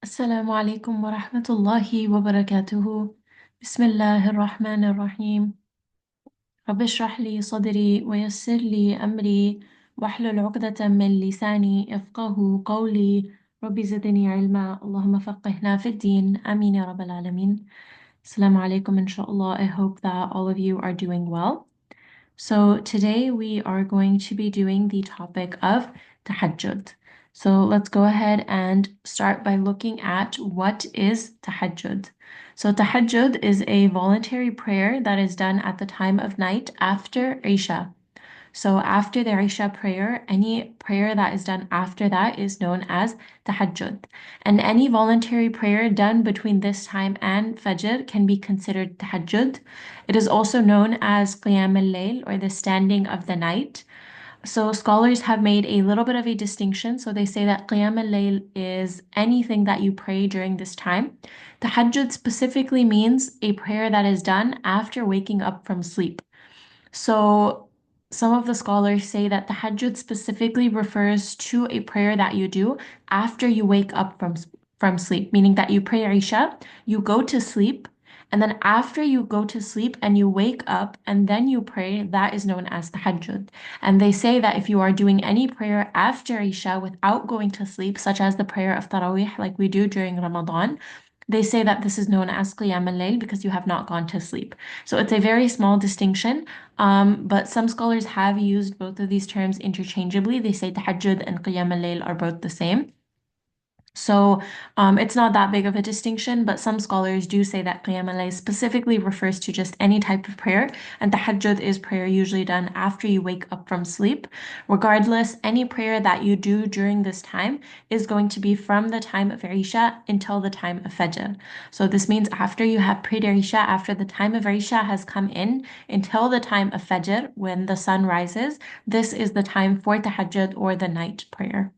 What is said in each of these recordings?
السلام عليكم ورحمة الله وبركاته. بسم الله الرحمن الرحيم. رب اشرح لي صدري ويسر لي أمري واحلل عقدة من لساني يفقه قولي. رب زدني علما اللهم فقهنا في الدين آمين يا رب العالمين. السلام عليكم إن شاء الله. I hope that all of you are doing well. So today we are going to be doing the topic of Tahajjud. So let's go ahead and start by looking at what is Tahajjud. So Tahajjud is a voluntary prayer that is done at the time of night after Isha. So after the Isha prayer, any prayer that is done after that is known as Tahajjud. And any voluntary prayer done between this time and Fajr can be considered Tahajjud. It is also known as Qiyam al-Layl or the standing of the night. So scholars have made a little bit of a distinction. So they say that Qiyam al-Layl is anything that you pray during this time. Tahajjud specifically means a prayer that is done after waking up from sleep. So some of the scholars say that tahajjud specifically refers to a prayer that you do after you wake up from sleep, meaning that you pray Isha, you go to sleep, and then after you go to sleep and you wake up and then you pray, that is known as tahajjud. And they say that if you are doing any prayer after Isha without going to sleep, such as the prayer of Tarawih, like we do during Ramadan, they say that this is known as Qiyam al-Layl because you have not gone to sleep. So it's a very small distinction, but some scholars have used both of these terms interchangeably. They say tahajjud and qiyam al-layl are both the same. So it's not that big of a distinction, but some scholars do say that qiyam al-layl specifically refers to just any type of prayer, and tahajjud is prayer usually done after you wake up from sleep. Regardless, any prayer that you do during this time is going to be from the time of Isha until the time of Fajr. So this means after you have prayed Isha, after the time of Isha has come in, until the time of Fajr, when the sun rises, this is the time for tahajjud or the night prayer.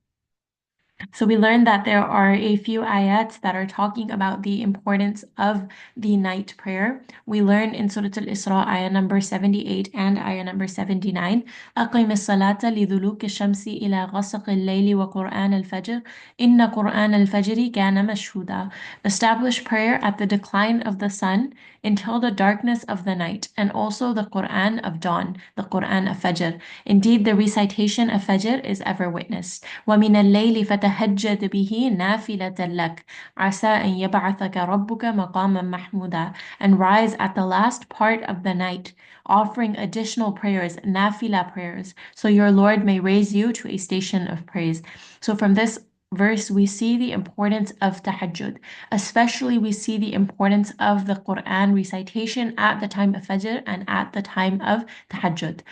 So we learned that there are a few ayats that are talking about the importance of the night prayer. We learn in Surah Al-Isra, ayah number 78 and ayah number 79, أقم الصلاة لذلوك الشمس إلى غسق الليل وقرآن الفجر إن قرآن الفجر كان مشهودا. Establish prayer at the decline of the sun until the darkness of the night, and also the Quran of dawn, the Quran of Fajr. Indeed, the recitation of Fajr is ever witnessed. وَمِنَ اللَّيْلِ فَتَهَجَّدْ بِهِ نَافِلَةً لَكَ عَسَىٰ أَن يَبْعَثَكَ رَبُّكَ مَقَامًا مَحْمُودًا. And rise at the last part of the night, offering additional prayers, nafila prayers, so your Lord may raise you to a station of praise. So from this verse, we see the importance of tahajjud. Especially, we see the importance of the Quran recitation at the time of Fajr and at the time of tahajjud.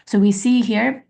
So we see here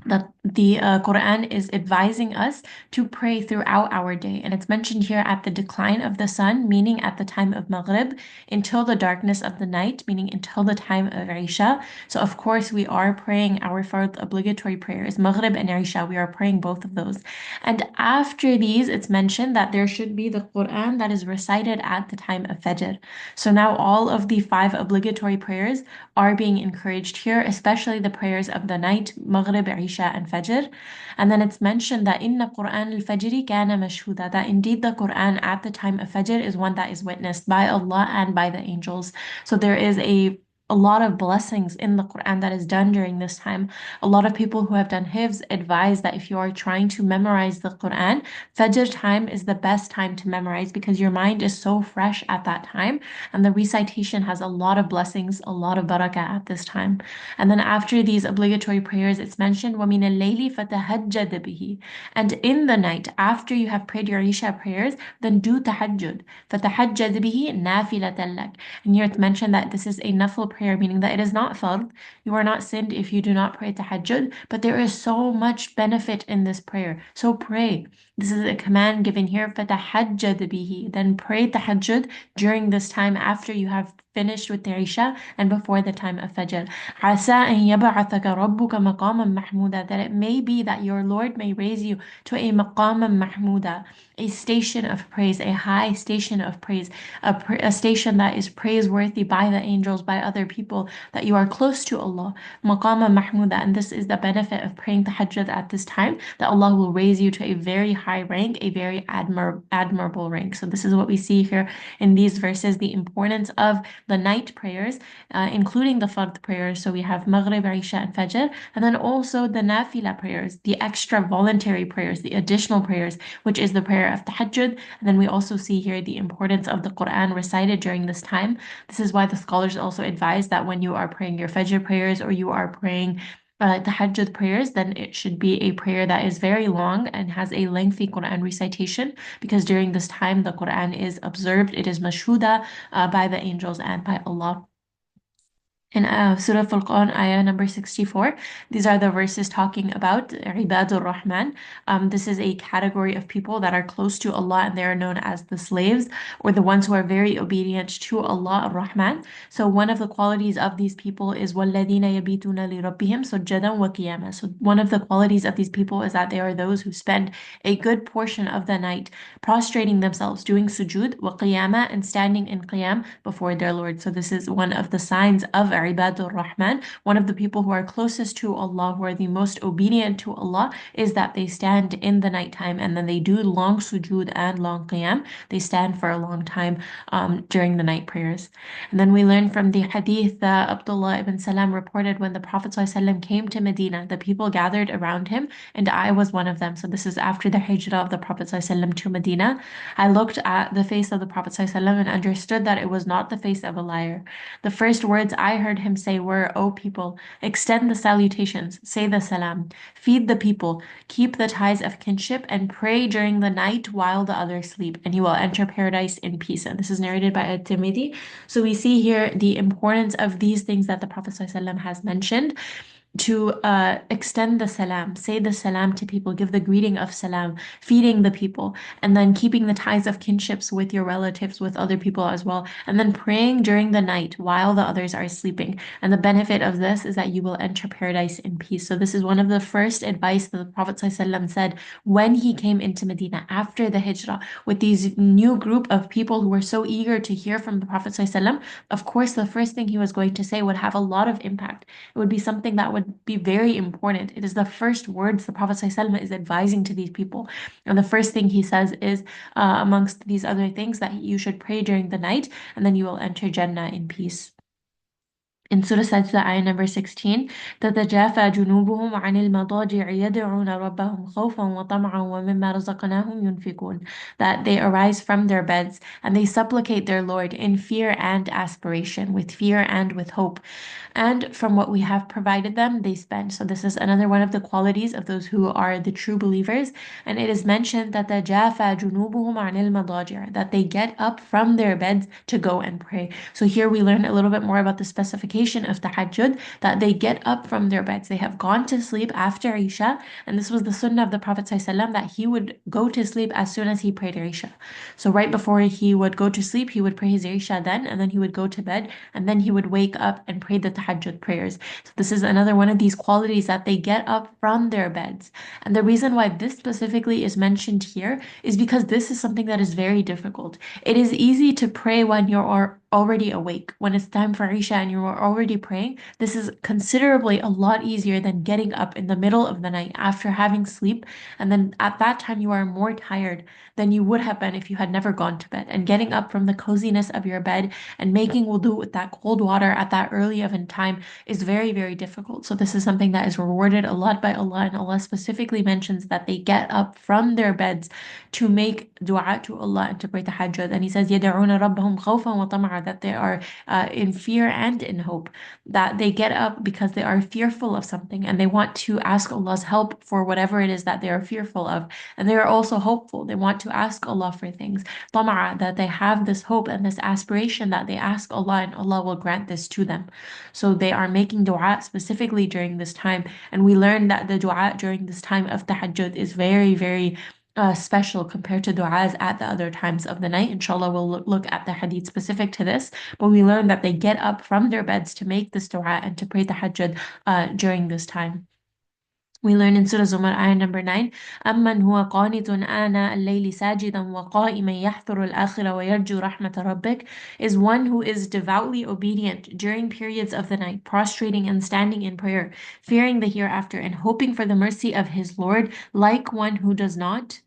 that the Quran is advising us to pray throughout our day. And it's mentioned here at the decline of the sun, meaning at the time of Maghrib, until the darkness of the night, meaning until the time of Isha. So, of course, we are praying our fard obligatory prayers, Maghrib and Isha. We are praying both of those. And after these, it's mentioned that there should be the Quran that is recited at the time of Fajr. So now all of the five obligatory prayers are being encouraged here, especially the prayers of the night, Maghrib, Isha, and Fajr. And then it's mentioned that Inna Quran al-Fajri kana mashhuda, that indeed the Quran at the time of Fajr is one that is witnessed by Allah and by the angels. So there is a lot of blessings in the Quran that is done during this time. A lot of people who have done hifz advise that if you are trying to memorize the Quran, Fajr time is the best time to memorize because your mind is so fresh at that time, and the recitation has a lot of blessings, a lot of barakah at this time. And then after these obligatory prayers, it's mentioned وَمِنَ اللَّيْلِ فَتَهَجَّدْ بِهِ. And in the night, after you have prayed your Isha prayers, then do tahajjud. فَتَهَجَّدْ بِهِ نَافِلَةً لَكَ. And here it's mentioned that this is a nafil prayer, meaning that it is not fard. You are not sinned if you do not pray tahajjud, but there is so much benefit in this prayer. So pray. This is a command given here, فَتَحَجَّدْ بِهِ. Then pray tahajjud during this time after you have finished with the Isha and before the time of Fajr. عَسَىٰ أَن يَبْعَثَكَ رَبُّكَ مَقَامًا مَحْمُودًا, that it may be that your Lord may raise you to a مَقَامًا مَحْمُودًا, a station of praise, a high station of praise, a station that is praiseworthy by the angels, by other people, that you are close to Allah. Maqama Mahmuda, and this is the benefit of praying tahajjud at this time, that Allah will raise you to a very high rank, a very admirable rank. So this is what we see here in these verses, the importance of the night prayers, including the fard prayers. So we have Maghrib, Isha, and Fajr, and then also the nafila prayers, the extra voluntary prayers, the additional prayers, which is the prayer of tahajjud. And then we also see here the importance of the Quran recited during this time. This is why the scholars also advise that when you are praying your Fajr prayers or you are praying Tahajjud prayers, then it should be a prayer that is very long and has a lengthy Quran recitation, because during this time the Quran is observed, it is mashhuda by the angels and by Allah. In Surah Al-Furqan, ayah number 64, these are the verses talking about Ibadur Rahman. This is a category of people that are close to Allah, and they are known as the slaves, or the ones who are very obedient to Allah Ar-Rahman. So one of the qualities of these people is وَالَّذِينَ يَبِيتُونَ لِرَبِّهِمْ سُجَّدًا وَقِيَامًا. So one of the qualities of these people is that they are those who spend a good portion of the night prostrating themselves, doing sujood, وَقِيَامًا, and standing in qiyam before their Lord. So this is one of the signs of Ibadur Rahman. One of the people who are closest to Allah, who are the most obedient to Allah, is that they stand in the nighttime and then they do long sujood and long qiyam. They stand for a long time during the night prayers. And then we learn from the hadith that Abdullah ibn Salam reported, when the Prophet ﷺ came to Medina, the people gathered around him, and I was one of them. So this is after the hijrah of the Prophet ﷺ to Medina. I looked at the face of the Prophet ﷺ and understood that it was not the face of a liar. The first words I heard him say were, O people, extend the salutations, say the salam, feed the people, keep the ties of kinship, and pray during the night while the others sleep, and you will enter paradise in peace. And this is narrated by At-Tirmidhi. So we see here the importance of these things that the Prophet ﷺ has mentioned, to extend the salam, say the salam to people, give the greeting of salam, feeding the people, and then keeping the ties of kinships with your relatives, with other people as well, and then praying during the night while the others are sleeping. And the benefit of this is that you will enter paradise in peace. So this is one of the first advice that the Prophet ﷺ said when he came into Medina after the hijrah, with these new group of people who were so eager to hear from the Prophet ﷺ. Of course, the first thing he was going to say would have a lot of impact. It would be something that would be very important. It is the first words the Prophet ﷺ is advising to these people. And the first thing he says is, amongst these other things, that you should pray during the night, and then you will enter Jannah in peace. In Surah Sajda, ayah number 16, تتجافى جنوبهم عن المضاجع يدعون ربهم خوفا وطمعا ومما رزقناهم ينفقون. That they arise from their beds and they supplicate their Lord in fear and aspiration, with fear and with hope. And from what we have provided them, they spend. So this is another one of the qualities of those who are the true believers. And it is mentioned that تتجافى جنوبهم عن المضاجع, that they get up from their beds to go and pray. So here we learn a little bit more about the specification of tahajjud, that they get up from their beds. They have gone to sleep after Isha, and this was the sunnah of the Prophet ﷺ, that he would go to sleep as soon as he prayed Isha. So right before he would go to sleep, he would pray his Isha then, and then he would go to bed, and then he would wake up and pray the tahajjud prayers. So this is another one of these qualities, that they get up from their beds. And the reason why this specifically is mentioned here is because this is something that is very difficult. It is easy to pray when you're already awake. When it's time for Isha and you are already praying, this is considerably a lot easier than getting up in the middle of the night after having sleep. And then at that time, you are more tired than you would have been if you had never gone to bed. And getting up from the coziness of your bed and making wudu with that cold water at that early of a time is very, very difficult. So this is something that is rewarded a lot by Allah. And Allah specifically mentions that they get up from their beds to make dua to Allah and to pray tahajjud. And He says, يَدْعُونَ رَبَّهُمْ خَوْفًا وَطَمَعًا, that they are in fear and in hope, that they get up because they are fearful of something and they want to ask Allah's help for whatever it is that they are fearful of. And they are also hopeful. They want to ask Allah for things. Tama'a, that they have this hope and this aspiration that they ask Allah and Allah will grant this to them. So they are making dua specifically during this time. And we learn that the dua during this time of tahajjud is very, very special compared to du'as at the other times of the night. Inshallah, we'll look at the hadith specific to this, but we learn that they get up from their beds to make this du'a and to pray tahajjud during this time. We learn in Surah Zumar, ayah number 9, أَمَّنْ هُوَ قَانِتٌ آنَاءَ اللَّيْلِ سَاجِدًا وَقَائِمًا يَحْذُرُ الْآخِرَةَ وَيَرْجُو رَحْمَةَ رَبِّكَ, is one who is devoutly obedient during periods of the night, prostrating and standing in prayer, fearing the hereafter and hoping for the mercy of his Lord, like one who does not.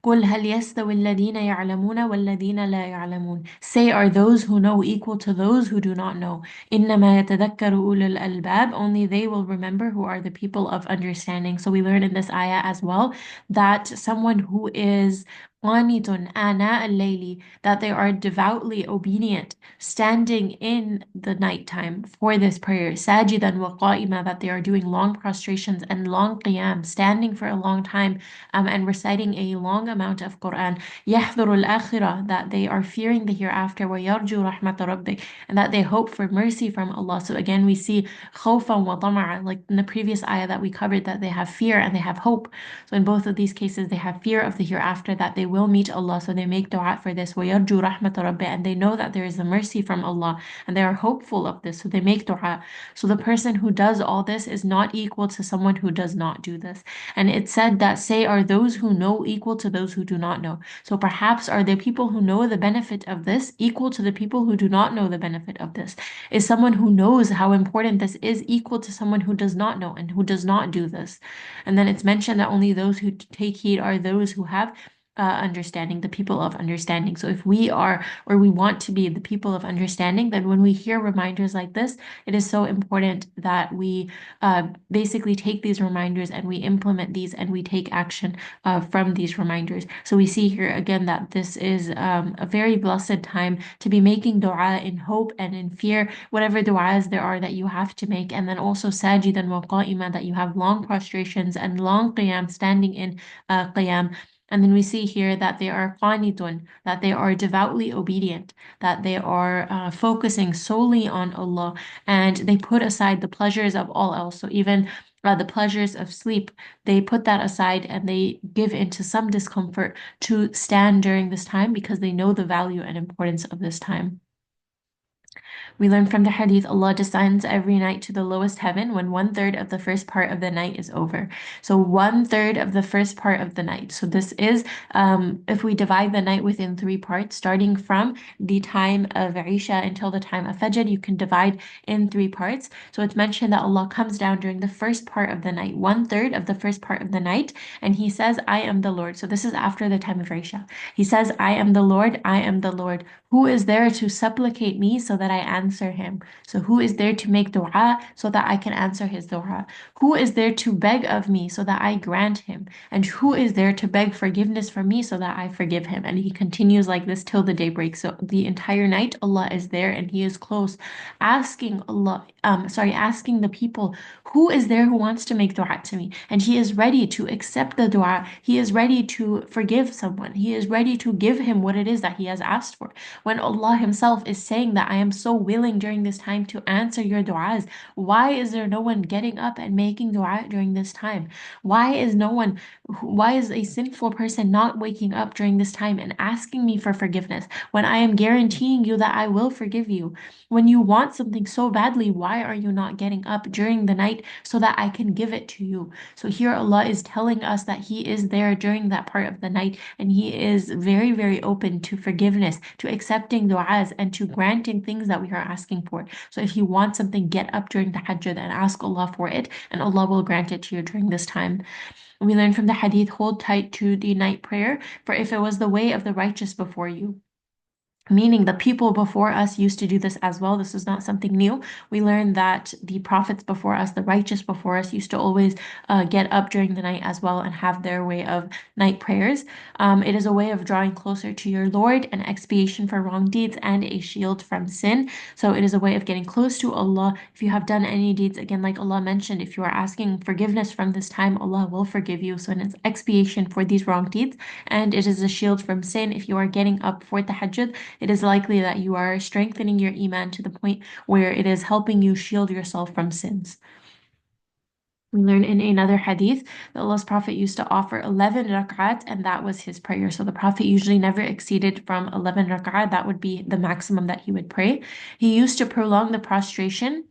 قُلْ هَلْ يَسْتَوِي الَّذِينَ يَعْلَمُونَ وَالَّذِينَ لَا يَعْلَمُونَ. Say, are those who know equal to those who do not know? إِنَّمَا يَتَذَكَّرُ أُولُو الْأَلْبَابِ. Only they will remember who are the people of understanding. So we learn in this ayah as well that someone who is قانت آناء الليل, that they are devoutly obedient, standing in the nighttime for this prayer, ساجدا وقائما, that they are doing long prostrations and long qiyam, standing for a long time, and reciting a long amount of Quran. يحذر الآخرة, that they are fearing the hereafter. ويرجو رحمة ربك, and that they hope for mercy from Allah. So again, we see خوفا وطمعا, like in the previous ayah that we covered, that they have fear and they have hope. So in both of these cases, they have fear of the hereafter, that they will meet Allah. So they make dua for this. وَيَرْجُو رَحْمَةَ رَبِّهِ, and they know that there is a mercy from Allah, and they are hopeful of this. So they make dua. So the person who does all this is not equal to someone who does not do this. And it said that, say, are those who know equal to those who do not know. So perhaps are the people who know the benefit of this equal to the people who do not know the benefit of this? Is someone who knows how important this is equal to someone who does not know and who does not do this? And then it's mentioned that only those who take heed are those who have understanding, the people of understanding. So if we are, or we want to be the people of understanding, then when we hear reminders like this, it is so important that we basically take these reminders and we implement these and we take action from these reminders. So we see here again that this is a very blessed time to be making dua in hope and in fear, whatever duas there are that you have to make, and then also sajidan wa qa'iman, that you have long prostrations and long qiyam, standing in qiyam. And then we see here that they are qanitun, that they are devoutly obedient, that they are focusing solely on Allah, and they put aside the pleasures of all else. So even the pleasures of sleep, they put that aside and they give into some discomfort to stand during this time because they know the value and importance of this time. We learn from the hadith, Allah descends every night to the lowest heaven when 1/3 of the first part of the night is over. So 1/3 of the first part of the night. So this is, if we divide the night within 3 parts, starting from the time of Isha until the time of Fajr, you can divide in 3 parts. So it's mentioned that Allah comes down during the first part of the night, 1/3 of the first part of the night, and He says, I am the Lord. So this is after the time of Isha. He says, I am the Lord, I am the Lord. Who is there to supplicate me so that I answer him? So who is there to make dua so that I can answer his dua? Who is there to beg of me so that I grant him? And who is there to beg forgiveness from me so that I forgive him? And he continues like this till the day breaks. So the entire night, Allah is there and He is close, asking asking the people, who is there who wants to make dua to me? And He is ready to accept the dua. He is ready to forgive someone. He is ready to give him what it is that he has asked for. When Allah Himself is saying that I am so willing during this time to answer your du'as, why is there no one getting up and making du'a during this time? Why is a sinful person not waking up during this time and asking me for forgiveness when I am guaranteeing you that I will forgive you? When you want something so badly, why are you not getting up during the night so that I can give it to you? So here Allah is telling us that He is there during that part of the night, and He is very, very open to forgiveness, to accepting du'as, and to granting things that we are asking for. So if you want something, get up during Tahajjud and ask Allah for it, and Allah will grant it to you during this time. We learn from the hadith, hold tight to the night prayer, for if it was the way of the righteous before you. Meaning the people before us used to do this as well. This is not something new. We learned that the prophets before us, the righteous before us, used to always get up during the night as well and have their way of night prayers. It is a way of drawing closer to your Lord, an expiation for wrong deeds, and a shield from sin. So it is a way of getting close to Allah. If you have done any deeds, again, like Allah mentioned, if you are asking forgiveness from this time, Allah will forgive you. So it's expiation for these wrong deeds, and it is a shield from sin. If you are getting up for tahajjud, it is likely that you are strengthening your iman to the point where it is helping you shield yourself from sins. We learn in another hadith that Allah's Prophet used to offer 11 rak'at, and that was his prayer. So the Prophet usually never exceeded from 11 rak'at. That would be the maximum that he would pray. He used to prolong the prostration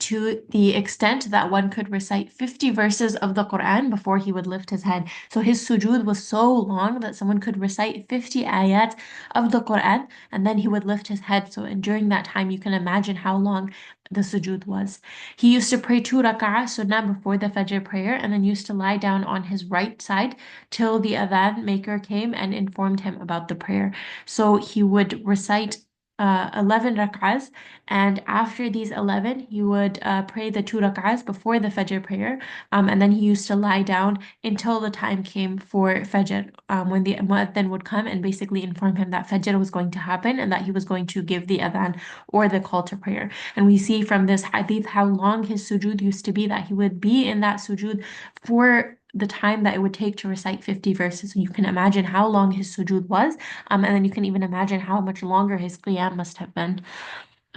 to the extent that one could recite 50 verses of the Quran before he would lift his head. So his sujood was so long that someone could recite 50 ayat of the Quran and then he would lift his head. So and during that time, you can imagine how long the sujood was. He used to pray 2 rak'ah sunnah before the Fajr prayer and then used to lie down on his right side till the adhan maker came and informed him about the prayer. So he would recite 11 rak'ahs, and after these 11, he would pray the 2 rak'ahs before the Fajr prayer. And then he used to lie down until the time came for Fajr, when the Mu'adhin would come and basically inform him that Fajr was going to happen and that he was going to give the adhan or the call to prayer. And we see from this hadith how long his sujood used to be, that he would be in that sujood for the time that it would take to recite 50 verses. So you can imagine how long his sujood was, and then you can even imagine how much longer his qiyam must have been.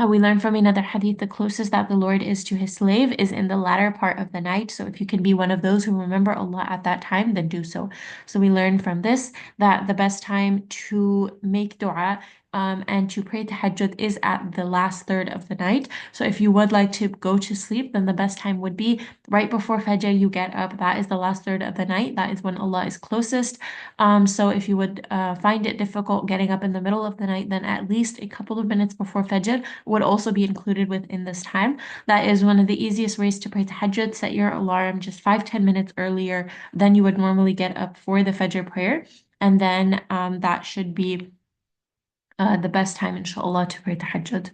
We learn from another hadith, the closest that the Lord is to his slave is in the latter part of the night. So if you can be one of those who remember Allah at that time, then do so. So we learn from this that the best time to make dua and to pray tahajjud is at the last third of the night. So if you would like to go to sleep, then the best time would be right before Fajr, you get up. That is the last third of the night. That is when Allah is closest. So if you would find it difficult getting up in the middle of the night, then at least a couple of minutes before Fajr would also be included within this time. That is one of the easiest ways to pray tahajjud. Set your alarm just 5-10 minutes earlier than you would normally get up for the Fajr prayer. And then that should be the best time, inshallah, to pray tahajjud.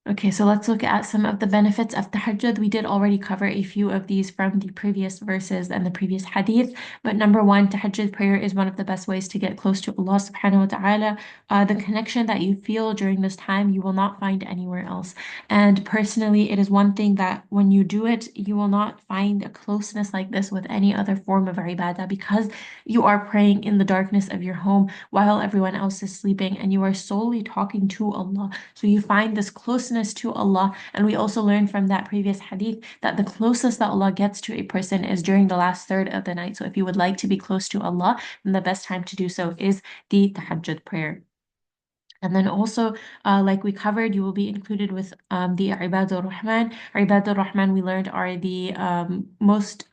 Okay, so let's look at some of the benefits of tahajjud. We did already cover a few of these from the previous verses and the previous hadith. But number one, tahajjud prayer is one of the best ways to get close to Allah subhanahu wa ta'ala. The connection that you feel during this time, you will not find anywhere else. And personally, it is one thing that when you do it, you will not find a closeness like this with any other form of ibadah, because you are praying in the darkness of your home while everyone else is sleeping and you are solely talking to Allah. So you find this closeness to Allah. And we also learned from that previous hadith that the closest that Allah gets to a person is during the last third of the night. So if you would like to be close to Allah, then the best time to do so is the tahajjud prayer. And then also, like we covered, you will be included with the Ibadur Rahman. Ibadur Rahman, we learned, are the most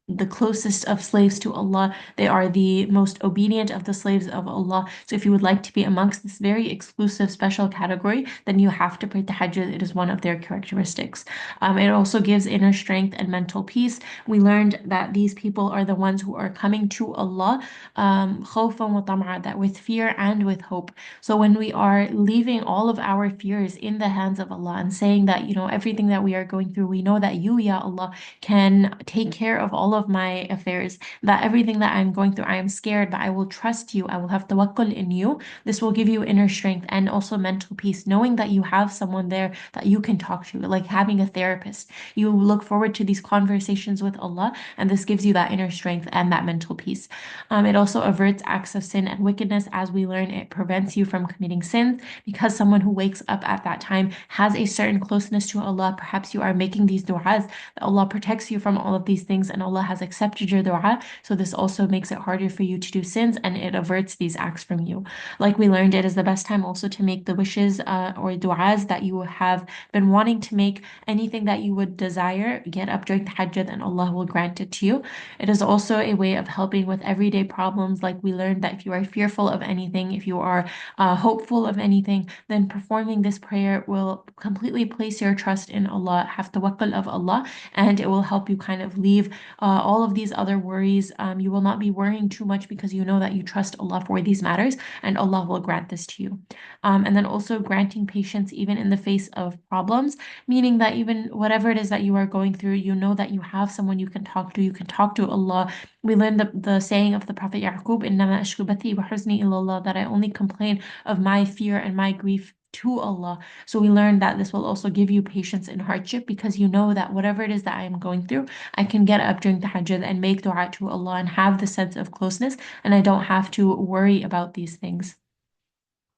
the closest of slaves to Allah. They are the most obedient of the slaves of Allah. So if you would like to be amongst this very exclusive special category, then you have to pray tahajjud. It is one of their characteristics. It also gives inner strength and mental peace. We learned that these people are the ones who are coming to Allah khawfan wa tam'a, that with fear and with hope. So when we are leaving all of our fears in the hands of Allah and saying that, everything that we are going through, we know that you, Ya Allah, can take care of all of my affairs, that everything that I'm going through, I am scared, but I will trust you. I will have tawakkul in you. This will give you inner strength and also mental peace, knowing that you have someone there that you can talk to, like having a therapist. You look forward to these conversations with Allah, and this gives you that inner strength and that mental peace. It also averts acts of sin and wickedness. As we learn, it prevents you from committing sins, because someone who wakes up at that time has a certain closeness to Allah. Perhaps you are making these du'as, that Allah protects you from all of these things and Allah has accepted your dua. So this also makes it harder for you to do sins, and it averts these acts from you. Like we learned, it is the best time also to make the wishes or du'as that you have been wanting to make. Anything that you would desire, get up during tahajjud and Allah will grant it to you. It is also a way of helping with everyday problems. Like we learned that if you are fearful of anything, if you are hopeful of anything, then performing this prayer will completely place your trust in Allah, have tawakkul of Allah, and it will help you kind of leave all of these other worries. You will not be worrying too much because you know that you trust Allah for these matters, and Allah will grant this to you. And then also granting patience even in the face of problems, meaning that even whatever it is that you are going through, you know that you have someone you can talk to. You can talk to Allah. We learned the saying of the Prophet Yaqub, إِنَّمَا أَشْكُو بَثِي وَحُزْنِي إِلَى اللَّهِ, that I only complain of my fear and my grief to Allah. So we learned that this will also give you patience in hardship, because you know that whatever it is that I am going through, I can get up during tahajjud and make dua to Allah and have the sense of closeness, and I don't have to worry about these things.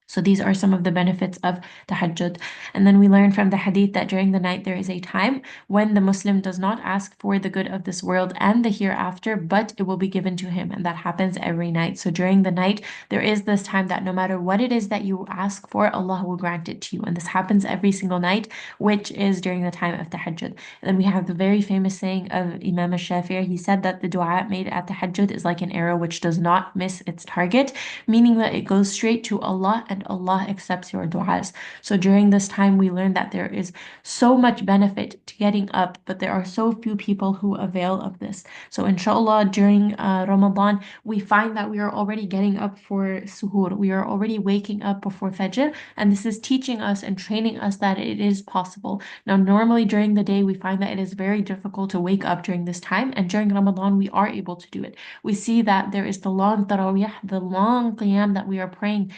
So these are some of the benefits of tahajjud. And then we learn from the hadith that during the night there is a time when the Muslim does not ask for the good of this world and the hereafter, but it will be given to him. And that happens every night. So during the night, there is this time that no matter what it is that you ask for, Allah will grant it to you. And this happens every single night, which is during the time of tahajjud. And then we have the very famous saying of Imam Shafi. He said that the dua made at tahajjud is like an arrow which does not miss its target, meaning that it goes straight to Allah and Allah accepts your du'as. So during this time, we learn that there is so much benefit to getting up, but there are so few people who avail of this. So inshallah, during Ramadan, we find that we are already getting up for suhoor. We are already waking up before Fajr, and this is teaching us and training us that it is possible. Now, normally during the day, we find that it is very difficult to wake up during this time, and during Ramadan, we are able to do it. We see that there is the long tarawih, the long qiyam that we are praying,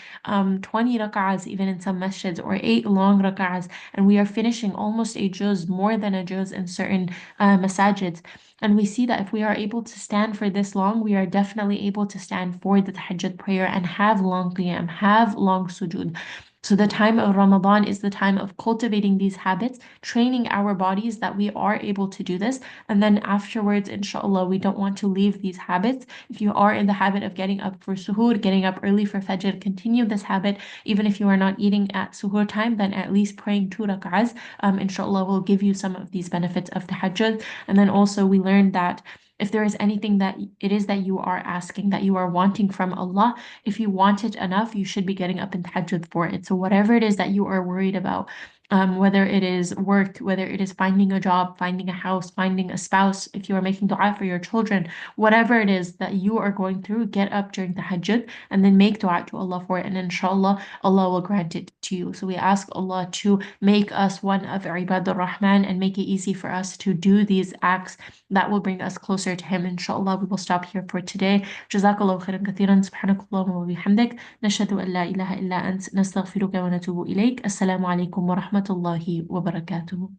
20 rak'ahs even in some masjids, or 8 long rak'ahs, and we are finishing almost a juz, more than a juz in certain masajids. And we see that if we are able to stand for this long, we are definitely able to stand for the tahajjud prayer and have long qiyam, have long sujood. So the time of Ramadan is the time of cultivating these habits, training our bodies that we are able to do this. And then afterwards, inshallah, we don't want to leave these habits. If you are in the habit of getting up for suhoor, getting up early for fajr, continue this habit. Even if you are not eating at suhoor time, then at least praying 2 rak'ahs, inshallah, will give you some of these benefits of tahajjud. And then also we learned that if there is anything that it is that you are asking, that you are wanting from Allah, if you want it enough, you should be getting up in tahajjud for it. So whatever it is that you are worried about, whether it is work, whether it is finding a job, finding a house, finding a spouse, if you are making dua for your children, whatever it is that you are going through, get up during tahajjud and then make dua to Allah for it. And inshallah, Allah will grant it to you. So we ask Allah to make us one of Ibadur Rahman and make it easy for us to do these acts that will bring us closer to Him. Inshallah, we will stop here for today. جزاك الله خيرا كثيرا سبحانك اللهم وبحمدك نشهد أن لا إله إلا أنت نستغفرك ونتوب إليك السلام عليكم ورحمة الله وبركاته